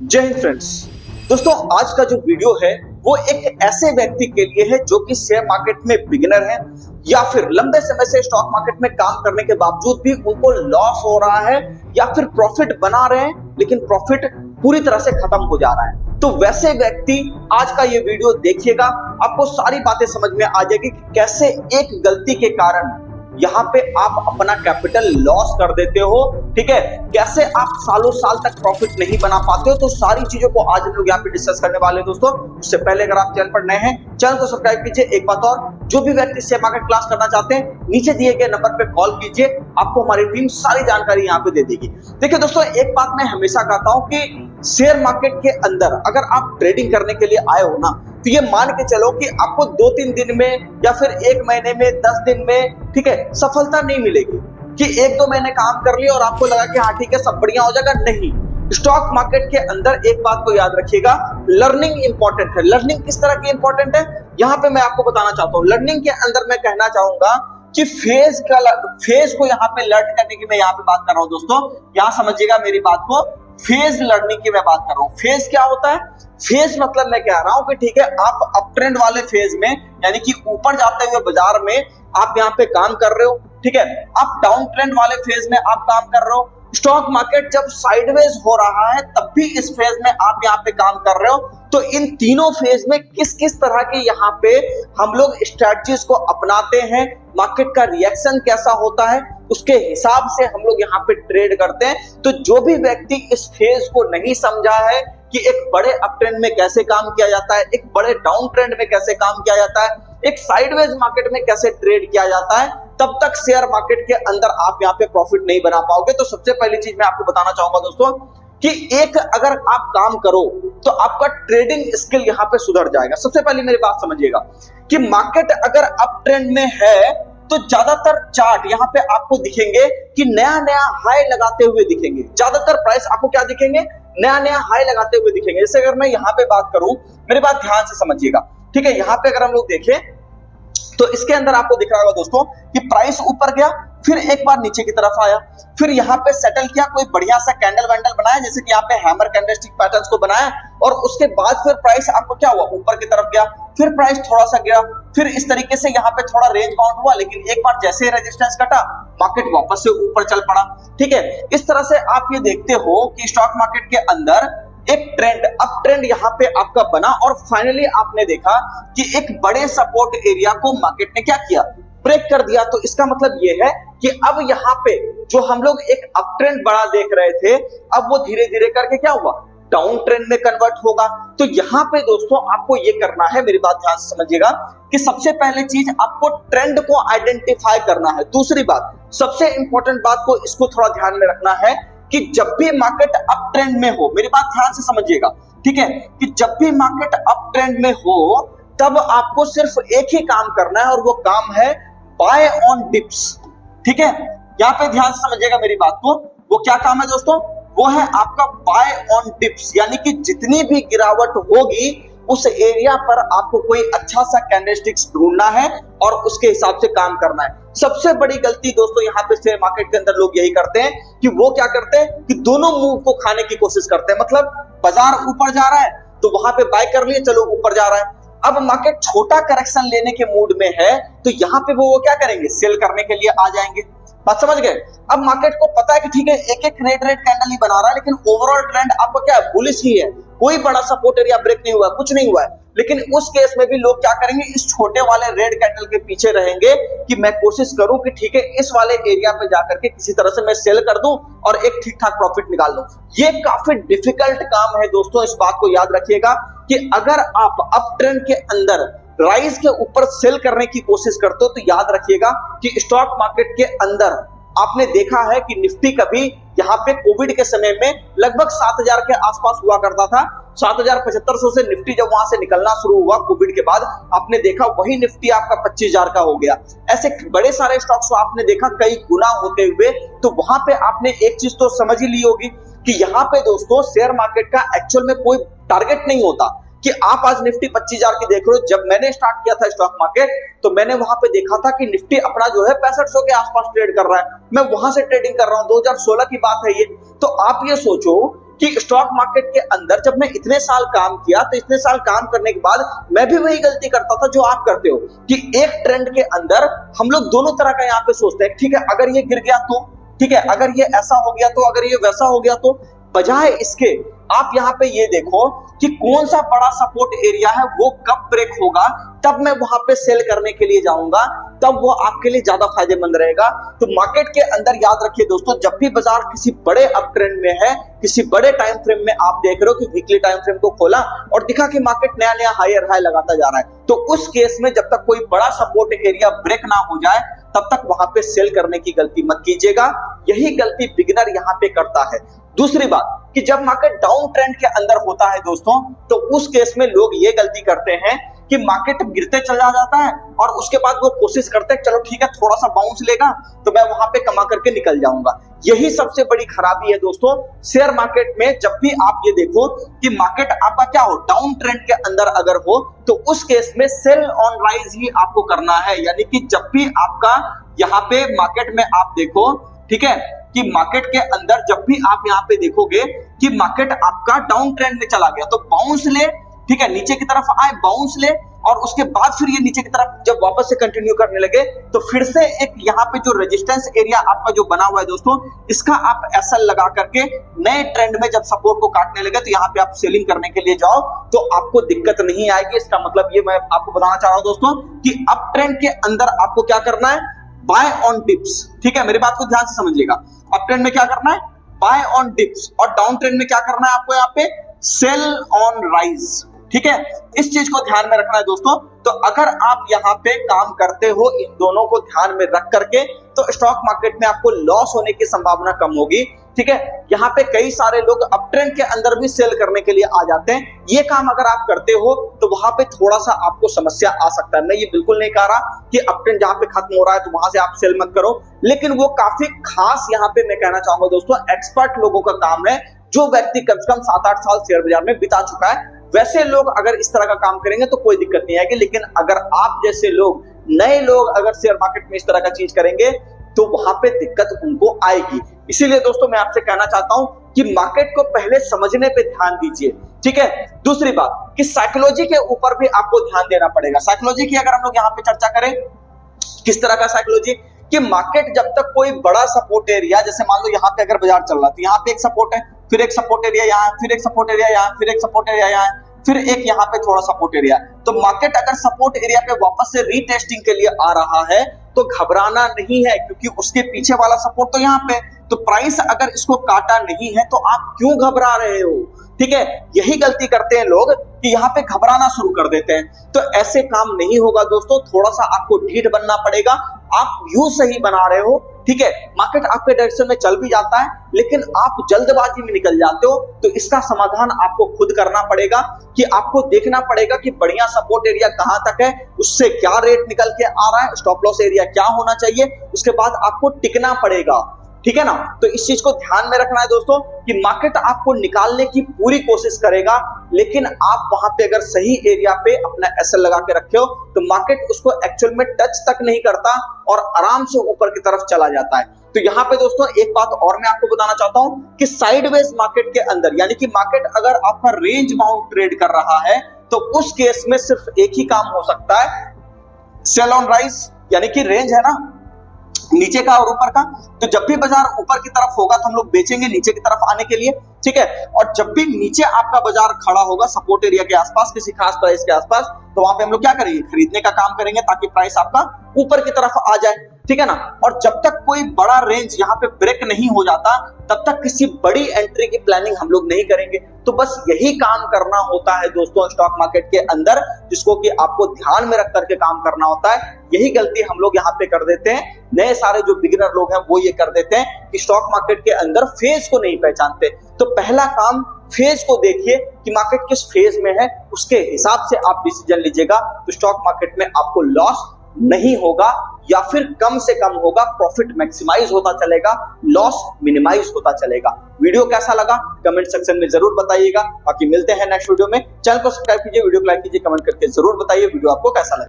जय हिंद फ्रेंड्स। दोस्तों आज का जो वीडियो है वो एक ऐसे व्यक्ति के लिए है जो कि शेयर मार्केट में बिगिनर है या फिर लंबे समय से स्टॉक मार्केट में काम करने के बावजूद भी उनको लॉस हो रहा है या फिर प्रॉफिट बना रहे हैं लेकिन प्रॉफिट पूरी तरह से खत्म हो जा रहा है। तो वैसे व्यक्ति आज का ये वीडियो देखिएगा, आपको सारी बातें समझ में आ जाएगी कि कैसे एक गलती के कारण यहाँ पे आप अपना कैपिटल लॉस कर देते हो, ठीक है, कैसे आप सालों साल तक प्रॉफिट नहीं बना पाते हो। तो सारी चीजों को आज हम लोग यहाँ पे डिस्कस करने वाले हैं दोस्तों। उससे पहले अगर आप चैनल पर नए हैं, चैनल को सब्सक्राइब कीजिए। एक बात और, जो भी व्यक्ति शेयर मार्केट क्लास करना चाहते हैं नीचे दिए गए नंबर पे कॉल कीजिए, आपको हमारी टीम सारी जानकारी यहाँ पे दे देगी। देखिए दोस्तों, एक बात मैं हमेशा कहता हूँ कि शेयर मार्केट के अंदर अगर आप ट्रेडिंग करने के लिए आए हो ना, तो ये मान के चलो कि आपको 2-3 दिन में या फिर 1 महीने में 10 दिन में, ठीक है, सफलता नहीं मिलेगी कि 1-2 महीने काम कर लिया और आपको लगा कि हाँ ठीक है सब बढ़िया हो जाएगा। नहीं, स्टॉक मार्केट के अंदर एक बात को याद रखिएगा, लर्निंग इंपॉर्टेंट है। लर्निंग किस तरह की इंपॉर्टेंट है यहाँ पे मैं आपको बताना चाहता हूँ। लर्निंग के अंदर मैं कहना चाहूंगा कि फेज को यहाँ पे लर्न करने की मैं यहाँ पे बात कर रहा हूँ दोस्तों। यहाँ समझिएगा मेरी बात को, फेज लर्निंग की मैं बात कर रहा हूँ। फेज क्या होता है? फेज मतलब मैं कह रहा हूं कि ठीक है, आप अप ट्रेंड वाले फेज में यानी कि ऊपर जाते हुए बाजार में आप यहाँ पे काम कर रहे हो, ठीक है। आप डाउन ट्रेंड वाले फेज में आप काम कर रहे हो। स्टॉक मार्केट जब साइडवेज हो रहा है तब भी इस फेज में आप यहाँ पे काम कर रहे हो। तो इन तीनों फेज में किस किस तरह के यहाँ पे हम लोग स्ट्रेटजीज को अपनाते हैं, मार्केट का रिएक्शन कैसा होता है, उसके हिसाब से हम लोग यहाँ पे ट्रेड करते हैं। तो जो भी व्यक्ति इस फेज को नहीं समझा है कि एक बड़े अप ट्रेंड में कैसे काम किया जाता है, एक बड़े डाउन ट्रेंड में कैसे काम किया जाता है, एक साइडवेज मार्केट में कैसे ट्रेड किया जाता है, तब तक शेयर मार्केट के अंदर आप यहाँ पे प्रॉफिट नहीं बना पाओगे। तो सबसे पहली चीज मैं आपको बताना चाहूंगा दोस्तों कि एक अगर आप काम करो तो आपका ट्रेडिंग स्किल यहाँ पे सुधर जाएगा। सबसे पहले मेरी बात समझिएगा कि मार्केट अगर अप ट्रेंड में है तो ज्यादातर चार्ट यहाँ पे आपको दिखेंगे कि नया नया हाई लगाते हुए दिखेंगे। ज्यादातर प्राइस आपको क्या दिखेंगे? नया नया हाई लगाते हुए दिखेंगे। जैसे अगर मैं यहाँ पे बात करूं, मेरी बात ध्यान से समझिएगा, ठीक है। यहाँ पे अगर हम लोग देखें तो इसके अंदर आपको दिख रहा होगा दोस्तों कि प्राइस ऊपर गया, फिर एक बार नीचे की तरफ आया, फिर यहाँ पे सेटल किया, कोई बढ़िया सा कैंडल वैंडल बनाया, जैसे कि यहाँ पे हैमर कैंडलस्टिक पैटर्न्स को बनाया, और उसके बाद फिर प्राइस आपको क्या हुआ, ऊपर की तरफ गया, फिर प्राइस थोड़ा सा गिरा, फिर इस तरीके से यहाँ पे थोड़ा रेंज बाउंड हुआ, लेकिन एक बार जैसे ही रेजिस्टेंस कटा मार्केट वापस से ऊपर चल पड़ा, ठीक है। इस तरह से आप ये देखते हो कि स्टॉक मार्केट के अंदर एक ट्रेंड, अप ट्रेंड यहाँ पे आपका बना और फाइनली आपने देखा कि एक बड़े सपोर्ट एरिया को मार्केट ने क्या किया, ब्रेक कर दिया। तो इसका मतलब ये है कि अब यहाँ पे जो हम लोग एक अप ट्रेंड बड़ा देख रहे थे, अब वो धीरे धीरे करके क्या हुआ, डाउन ट्रेंड में कन्वर्ट होगा। तो यहाँ पे दोस्तों आपको ये करना है, मेरी बात ध्यान से समझिएगा, कि सबसे पहले चीज आपको ट्रेंड को आइडेंटिफाई करना है। दूसरी बात, सबसे इंपॉर्टेंट बात को इसको थोड़ा ध्यान में रखना है कि जब भी मार्केट अप ट्रेंड में हो, मेरी बात ध्यान से समझिएगा, ठीक है, कि जब भी मार्केट अप ट्रेंड में हो तब आपको सिर्फ एक ही काम करना है और वो काम है बाय ऑन डिप्स, ठीक है। यहाँ पे ध्यान से समझिएगा मेरी बात को, वो क्या काम है दोस्तों, वो है आपका बाय ऑन डिप्स, यानी कि जितनी भी गिरावट होगी उस एरिया पर आपको कोई अच्छा सा कैंडलस्टिक्स ढूंढना है और उसके हिसाब से काम करना है। सबसे बड़ी गलती दोस्तों यहाँ पे शेयर मार्केट के अंदर लोग यही करते हैं कि वो क्या करते हैं कि दोनों मूव को खाने की कोशिश करते हैं। मतलब बाजार ऊपर जा रहा है तो वहां पे बाय कर लिए, चलो ऊपर जा रहा है। अब मार्केट छोटा करेक्शन लेने के मूड में है तो यहाँ पे वो क्या करेंगे, सेल करने के लिए आ जाएंगे। बात समझ गए? अब मार्केट को पता है कि ठीक है एक एक रेड कैंडल ही बना रहा है, लेकिन ओवरऑल ट्रेंड आपको क्या है, बुलिश ही है, कोई बड़ा सपोर्ट एरिया ब्रेक नहीं हुआ, कुछ नहीं हुआ है। लेकिन उस केस में भी लोग क्या करेंगे, इस छोटे वाले रेड कैंडल के पीछे रहेंगे कि मैं कोशिश करूं कि ठीक है इस वाले एरिया पे जाकर के किसी तरह से मैं सेल कर दूं और एक ठीक ठाक प्रॉफिट निकाल लूं। ये काफी डिफिकल्ट काम है दोस्तों। इस बात को याद रखिएगा कि अगर आप अप ट्रेंड के अंदर राइज के ऊपर सेल करने की कोशिश करते हो तो याद रखिएगा कि स्टॉक मार्केट के अंदर आपने देखा है कि निफ्टी कभी यहाँ पे कोविड के समय में लगभग 7000 के आसपास हुआ करता था। 7500 से निफ्टी जब वहां से निकलना शुरू हुआ कोविड के बाद, आपने देखा वही निफ्टी आपका 25000 का हो गया। ऐसे बड़े सारे स्टॉक्स को आपने देखा कई गुना होते हुए। तो वहां पे आपने एक चीज तो समझ ही ली होगी कि यहाँ पे दोस्तों शेयर मार्केट का एक्चुअल में कोई टारगेट नहीं होता कि आप आज निफ्टी 25000 की देख रहे हो। जब मैंने स्टार्ट किया था स्टॉक मार्केट तो मैंने वहां पे देखा था कि निफ्टी अपना जो है 6500 के आसपास ट्रेड कर रहा है, मैं वहां से ट्रेडिंग कर रहा हूं। 2016 की बात है ये। तो आप ये सोचो कि स्टॉक मार्केट के अंदर जब मैं इतने साल काम किया तो इतने साल काम करने के बाद मैं भी वही गलती करता था जो आप करते हो, कि एक ट्रेंड के अंदर हम लोग दोनों तरह का यहाँ पे सोचते हैं। ठीक है, अगर ये गिर गया तो, ठीक है, अगर ये ऐसा हो गया तो, अगर ये वैसा हो गया तो, बजाय इसके आप यहाँ पे ये देखो कि कौन सा बड़ा सपोर्ट एरिया है, वो कब ब्रेक होगा, तब मैं वहां पे सेल करने के लिए जाऊंगा, तब वो आपके लिए ज्यादा फायदेमंद रहेगा। तो मार्केट के अंदर याद रखिए दोस्तों, जब भी बाजार किसी बड़े अप ट्रेंड में है, किसी बड़े टाइम फ्रेम में आप देख रहे हो कि वीकली टाइम फ्रेम को खोला और दिखा कि मार्केट नया नया हायर हाई लगाता जा रहा है, तो उस केस में जब तक कोई बड़ा सपोर्ट एरिया ब्रेक ना हो जाए तब तक वहां पे सेल करने की गलती मत कीजिएगा। यही गलती बिगिनर यहाँ पे करता है। दूसरी बात कि जब मार्केट डाउन ट्रेंड के अंदर होता है दोस्तों, तो उस केस में लोग ये गलती करते हैं कि मार्केट गिरते चला जाता है और उसके बाद वो कोशिश करते हैं चलो ठीक है थोड़ा सा बाउंस लेगा तो मैं वहां पे कमा करके निकल जाऊंगा। यही सबसे बड़ी खराबी है दोस्तों शेयर मार्केट में। जब भी आप ये देखो कि मार्केट आपका क्या हो, डाउन ट्रेंड के अंदर अगर हो, तो उस केस में सेल ऑन राइज ही आपको करना है। यानी कि जब भी आपका यहाँ पे मार्केट में आप देखो, ठीक है, कि मार्केट के अंदर जब भी आप यहाँ पे देखोगे कि मार्केट आपका डाउन ट्रेंड में चला गया तो बाउंस ले, ठीक है, नीचे की तरफ आए बाउंस ले, और उसके बाद फिर ये नीचे की तरफ जब वापस से कंटिन्यू करने लगे तो फिर से एक यहाँ पे जो रेजिस्टेंस एरिया आपका जो बना हुआ है दोस्तों, इसका आप एसएल लगा करके नए ट्रेंड में जब सपोर्ट को काटने लगे तो यहाँ पे आप सेलिंग करने के लिए जाओ तो आपको दिक्कत नहीं आएगी। इसका मतलब ये मैं आपको बताना चाह रहा हूं दोस्तों कि अप ट्रेंड के अंदर आपको क्या करना है, बाय ऑन डिप्स। ठीक है, मेरी बात को ध्यान से समझिएगा। अप ट्रेंड में क्या करना है, बाय ऑन डिप्स, और डाउन ट्रेंड में क्या करना है आपको यहाँ पे, सेल ऑन राइज। ठीक है, इस चीज को ध्यान में रखना है दोस्तों। तो अगर आप यहाँ पे काम करते हो इन दोनों को ध्यान में रख करके तो स्टॉक मार्केट में आपको लॉस होने की संभावना कम होगी। ठीक है, यहाँ पे कई सारे लोग अप ट्रेंड के अंदर भी सेल करने के लिए आ जाते हैं। ये काम अगर आप करते हो तो वहां पे थोड़ा सा आपको समस्या आ सकता है। मैं ये बिल्कुल नहीं कह रहा कि अप ट्रेंड जहां पे खत्म हो रहा है तो वहां से आप सेल मत करो, लेकिन वो काफी खास यहाँ पे मैं कहना चाहूंगा दोस्तों एक्सपर्ट लोगों का काम है, जो व्यक्ति कम से कम 7-8 साल शेयर बाजार में बिता चुका है। वैसे लोग अगर इस तरह का काम करेंगे तो कोई दिक्कत नहीं आएगी, लेकिन अगर आप जैसे लोग, नए लोग अगर शेयर मार्केट में इस तरह का चीज करेंगे तो वहां पे दिक्कत उनको आएगी। इसीलिए दोस्तों मैं आपसे कहना चाहता हूं कि मार्केट को पहले समझने पे ध्यान दीजिए। ठीक है, दूसरी बात कि साइकोलॉजी के ऊपर भी आपको ध्यान देना पड़ेगा। साइकोलॉजी की अगर हम लोग यहाँ पे चर्चा करें, किस तरह का साइकोलॉजी, कि मार्केट जब तक कोई बड़ा सपोर्ट एरिया, जैसे मान लो यहाँ पे अगर बाजार चल रहा है तो यहाँ पे एक सपोर्ट है, फिर एक सपोर्ट एरिया यहाँ, फिर एक सपोर्ट एरिया यहाँ, फिर एक सपोर्ट एरिया यहाँ, फिर एक यहाँ पे थोड़ा सपोर्ट एरिया, तो मार्केट अगर सपोर्ट एरिया पे वापस से रीटेस्टिंग के लिए आ रहा है तो घबराना नहीं है, क्योंकि उसके पीछे वाला सपोर्ट तो यहाँ पे, तो प्राइस अगर इसको काटा नहीं है तो आप क्यों घबरा रहे हो। ठीक है, यही गलती करते हैं लोग कि यहाँ पे घबराना शुरू कर देते हैं। तो ऐसे काम नहीं होगा दोस्तों, थोड़ा सा आपको ढीठ बनना पड़ेगा। आप व्यू सही बना रहे हो, ठीक है, मार्केट आपके डायरेक्शन में चल भी जाता है लेकिन आप जल्दबाजी में निकल जाते हो, तो इसका समाधान आपको खुद करना पड़ेगा कि आपको देखना पड़ेगा कि बढ़िया सपोर्ट एरिया कहां तक है, उससे क्या रेट निकल के आ रहा है, स्टॉप लॉस एरिया क्या होना चाहिए, उसके बाद आपको टिकना पड़ेगा। ठीक है ना, तो इस चीज को ध्यान में रखना है दोस्तों कि मार्केट आपको निकालने की पूरी कोशिश करेगा, लेकिन आप वहां पे अगर सही एरिया पे अपना एसएल लगा के रखे हो तो मार्केट उसको एक्चुअल में टच तक नहीं करता और आराम से ऊपर की तरफ चला जाता है। तो यहाँ पे दोस्तों एक बात और मैं आपको बताना चाहता हूं कि साइडवेज मार्केट के अंदर, यानी कि मार्केट अगर आपका रेंज बाउंड ट्रेड कर रहा है तो उस केस में सिर्फ एक ही काम हो सकता है, सेल ऑन राइज, यानी कि रेंज है ना नीचे का और ऊपर का, तो जब भी बाजार ऊपर की तरफ होगा तो हम लोग बेचेंगे नीचे की तरफ आने के लिए। ठीक है, और जब भी नीचे आपका बाजार खड़ा होगा सपोर्ट एरिया के आसपास, किसी खास प्राइस के आसपास, तो वहां पे हम लोग क्या करेंगे, खरीदने का काम करेंगे ताकि प्राइस आपका ऊपर की तरफ आ जाए। ठीक है ना, और जब तक कोई बड़ा रेंज यहाँ पे ब्रेक नहीं हो जाता तब तक किसी बड़ी एंट्री की प्लानिंग हम लोग नहीं करेंगे। तो बस यही काम करना होता है दोस्तों स्टॉक मार्केट के अंदर, जिसको कि आपको ध्यान में रख करके काम करना होता है। यही गलती हम लोग यहाँ पे कर देते हैं, नए सारे जो बिगिनर लोग हैं वो ये कर देते हैं कि स्टॉक मार्केट के अंदर फेज को नहीं पहचानते। तो पहला काम, फेज को देखिए कि मार्केट किस फेज में है, उसके हिसाब से आप डिसीजन लीजिएगा तो स्टॉक मार्केट में आपको लॉस नहीं होगा या फिर कम से कम होगा, प्रॉफिट मैक्सिमाइज होता चलेगा, लॉस मिनिमाइज होता चलेगा। वीडियो कैसा लगा कमेंट सेक्शन में जरूर बताइएगा। बाकी मिलते हैं नेक्स्ट वीडियो में। चैनल को सब्सक्राइब कीजिए, वीडियो को लाइक कीजिए, कमेंट करके जरूर बताइए वीडियो आपको कैसा लगा।